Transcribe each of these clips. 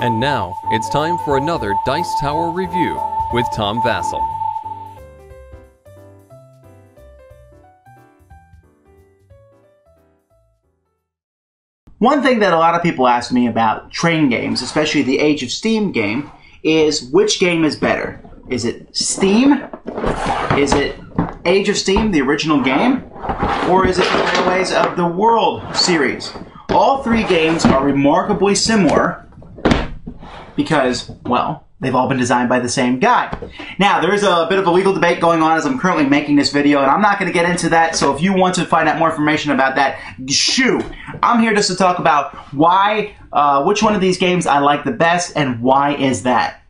And now, it's time for another Dice Tower review with Tom Vasel. One thing that a lot of people ask me about train games, especially the Age of Steam game, is which game is better? Is it Steam? Is it Age of Steam, the original game? Or is it the Railways of the World series? All three games are remarkably similar because, well, they've all been designed by the same guy. Now, there is a bit of a legal debate going on as I'm currently making this video, and I'm not going to get into that, so if you want to find out more information about that, shoo! I'm here just to talk about why, which one of these games I like the best, and why is that.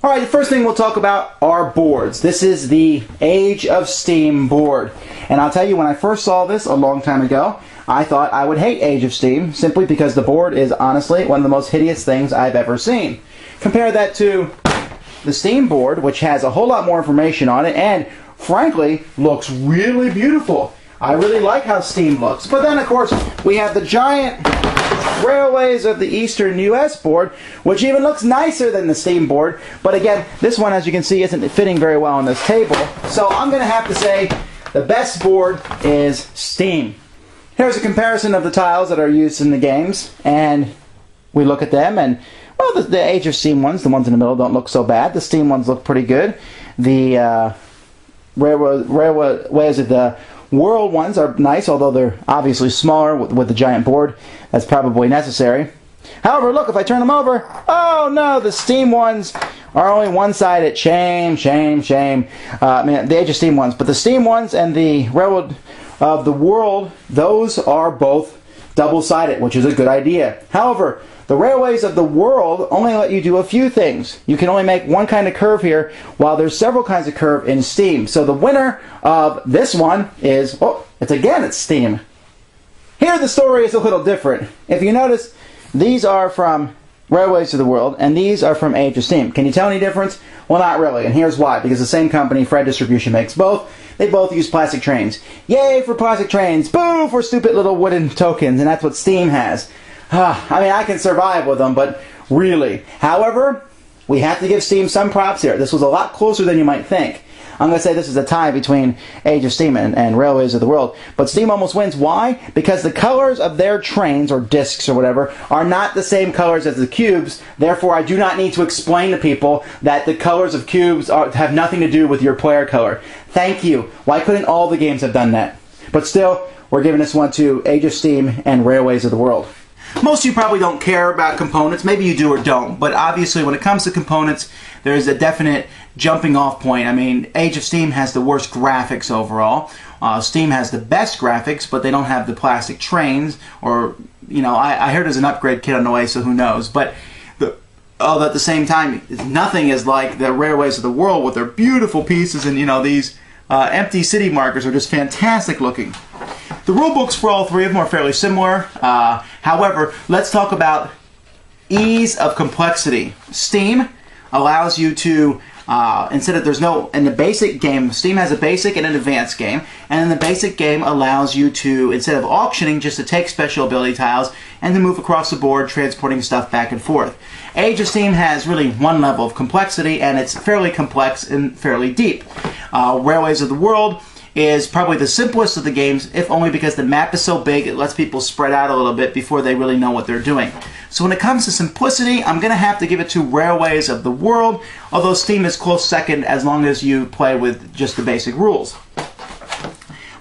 Alright, the first thing we'll talk about are boards. This is the Age of Steam board. And I'll tell you, when I first saw this a long time ago, I thought I would hate Age of Steam, simply because the board is honestly one of the most hideous things I've ever seen. Compare that to the Steam board, which has a whole lot more information on it, and frankly, looks really beautiful. I really like how Steam looks. But then, of course, we have the giant Railways of the Eastern US board, which even looks nicer than the Steam board. But again, this one, as you can see, isn't fitting very well on this table. So I'm going to have to say the best board is Steam. Here's a comparison of the tiles that are used in the games, and we look at them, and well, the Age of Steam ones, the ones in the middle, don't look so bad. The Steam ones look pretty good. The Railways of the World ones are nice, although they're obviously smaller with the giant board. That's probably necessary. However, look, if I turn them over, oh no, the Steam ones are only one-sided. Shame, shame, shame. The Age of Steam ones. But the Steam ones and the Railway of the World, those are both double-sided, which is a good idea. However, the Railways of the World only let you do a few things. You can only make one kind of curve here, while there's several kinds of curve in Steam. So the winner of this one is, oh, it's Steam. Here the story is a little different. If you notice, these are from Railways of the World, and these are from Age of Steam. Can you tell any difference? Well, not really, and here's why. Because the same company, Fred Distribution, makes both. They both use plastic trains. Yay for plastic trains! Boo for stupid little wooden tokens, and that's what Steam has. I mean, I can survive with them, but really. However, we have to give Steam some props here. This was a lot closer than you might think. I'm going to say this is a tie between Age of Steam and Railways of the World. But Steam almost wins. Why? Because the colors of their trains, or discs or whatever, are not the same colors as the cubes. Therefore, I do not need to explain to people that the colors of cubes have nothing to do with your player color. Thank you. Why couldn't all the games have done that? But still, we're giving this one to Age of Steam and Railways of the World. Most of you probably don't care about components. Maybe you do or don't. But obviously, when it comes to components, there's a definite jumping off point. I mean, Age of Steam has the worst graphics overall. Steam has the best graphics, but they don't have the plastic trains. Or, you know, I heard there's an upgrade kit on the way, so who knows. But at the same time, nothing is like the Railways of the World with their beautiful pieces, and, you know, these empty city markers are just fantastic looking. The rulebooks for all three of them are fairly similar. However, let's talk about ease of complexity. Steam allows you to, instead of in the basic game, Steam has a basic and an advanced game, and in the basic game allows you to, instead of auctioning, just to take special ability tiles and to move across the board, transporting stuff back and forth. Age of Steam has really one level of complexity, and it's fairly complex and fairly deep. Railways of the World is probably the simplest of the games, if only because the map is so big it lets people spread out a little bit before they really know what they're doing. So when it comes to simplicity, I'm going to have to give it to Railways of the World, although Steam is close second as long as you play with just the basic rules.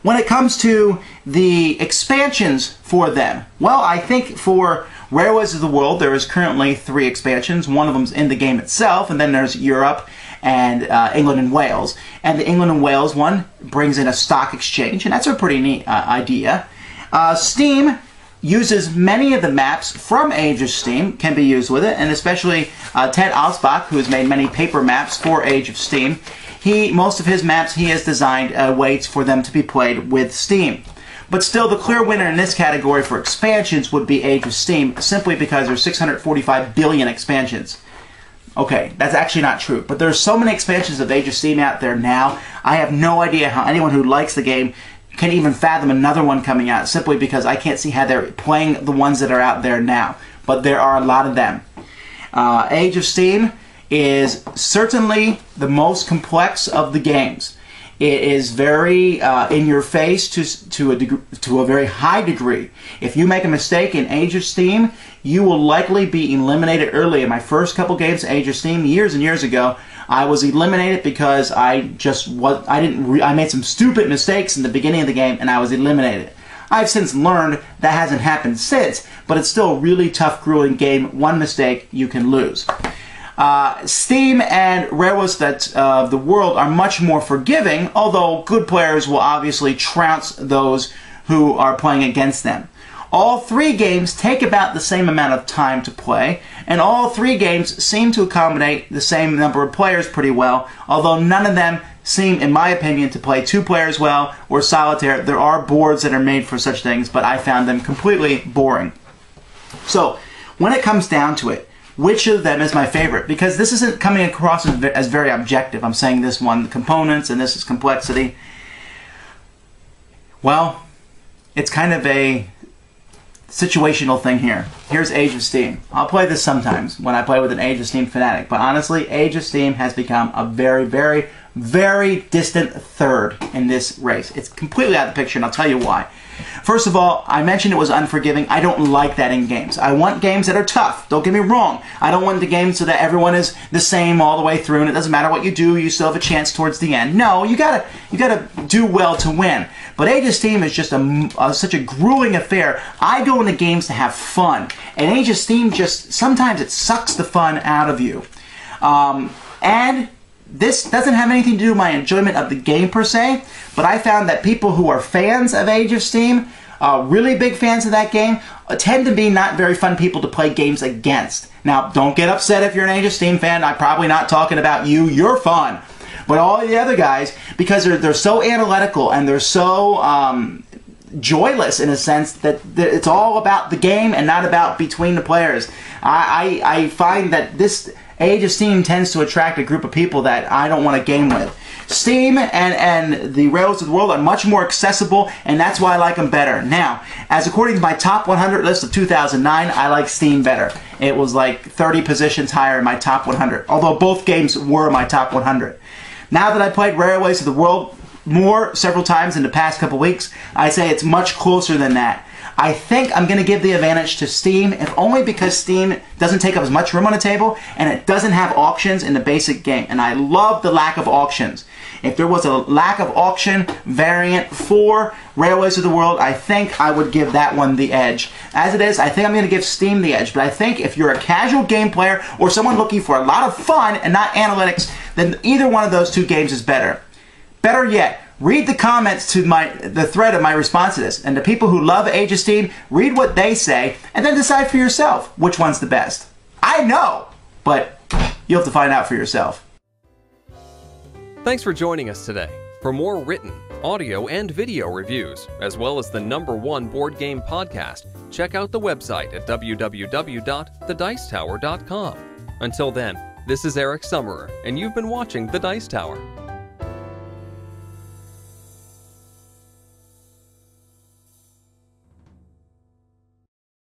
When it comes to the expansions for them, well, I think for Railways of the World there is currently 3 expansions. One of them's in the game itself, and then there's Europe and England and Wales. And the England and Wales one brings in a stock exchange, and that's a pretty neat idea. Steam uses many of the maps from Age of Steam, can be used with it, and especially Ted Alsbach, who has made many paper maps for Age of Steam. Most of his maps he has designed ways for them to be played with Steam. But still, the clear winner in this category for expansions would be Age of Steam, simply because there's 645 billion expansions. Okay, that's actually not true, but there's so many expansions of Age of Steam out there now, I have no idea how anyone who likes the game can even fathom another one coming out, simply because I can't see how they're playing the ones that are out there now. But there are a lot of them. Age of Steam is certainly the most complex of the games. It is very in your face to a very high degree. If you make a mistake in Age of Steam, you will likely be eliminated early. In my first couple games of Age of Steam, years and years ago, I was eliminated because I made some stupid mistakes in the beginning of the game and I was eliminated. I've since learned that hasn't happened since, but it's still a really tough, grueling game. One mistake, you can lose. Steam and Railways of the World are much more forgiving, although good players will obviously trounce those who are playing against them. All three games take about the same amount of time to play, and all three games seem to accommodate the same number of players pretty well, although none of them seem, in my opinion, to play two players well or solitaire. There are boards that are made for such things, but I found them completely boring. So, when it comes down to it, which of them is my favorite? Because this isn't coming across as very objective. I'm saying this one, components, and this is complexity. Well, it's kind of a situational thing here. Here's Age of Steam. I'll play this sometimes when I play with an Age of Steam fanatic, but honestly, Age of Steam has become a very, very, very distant third in this race. It's completely out of the picture, and I'll tell you why. First of all, I mentioned it was unforgiving. I don't like that in games. I want games that are tough. Don't get me wrong. I don't want the game so that everyone is the same all the way through, and it doesn't matter what you do, you still have a chance towards the end. No, you gotta do well to win. But Age of Steam is just such a grueling affair. I go into games to have fun, and Age of Steam just sometimes it sucks the fun out of you. And this doesn't have anything to do with my enjoyment of the game per se, but I found that people who are fans of Age of Steam, really big fans of that game, tend to be not very fun people to play games against. Now, don't get upset if you're an Age of Steam fan. I'm probably not talking about you. You're fun. But all the other guys, because they're so analytical and they're so joyless in a sense that it's all about the game and not about between the players. I find that this Age of Steam tends to attract a group of people that I don't want to game with. Steam and the Railways of the World are much more accessible, and that's why I like them better. Now, as according to my top 100 list of 2009, I like Steam better. It was like 30 positions higher in my top 100, although both games were my top 100. Now that I played Railways of the World several times in the past couple weeks, I say it's much closer than that. I think I'm going to give the advantage to Steam, if only because Steam doesn't take up as much room on the table, and it doesn't have auctions in the basic game. And I love the lack of auctions. If there was a lack of auction variant for Railways of the World, I think I would give that one the edge. As it is, I think I'm going to give Steam the edge. But I think if you're a casual game player or someone looking for a lot of fun and not analytics, then either one of those two games is better. Better yet, read the comments to the thread of my response to this, and the people who love Age of Steam, read what they say, and then decide for yourself which one's the best. I know, but you'll have to find out for yourself. Thanks for joining us today. For more written, audio, and video reviews, as well as the #1 board game podcast, check out the website at www.thedicetower.com. Until then, this is Eric Summerer, and you've been watching The Dice Tower.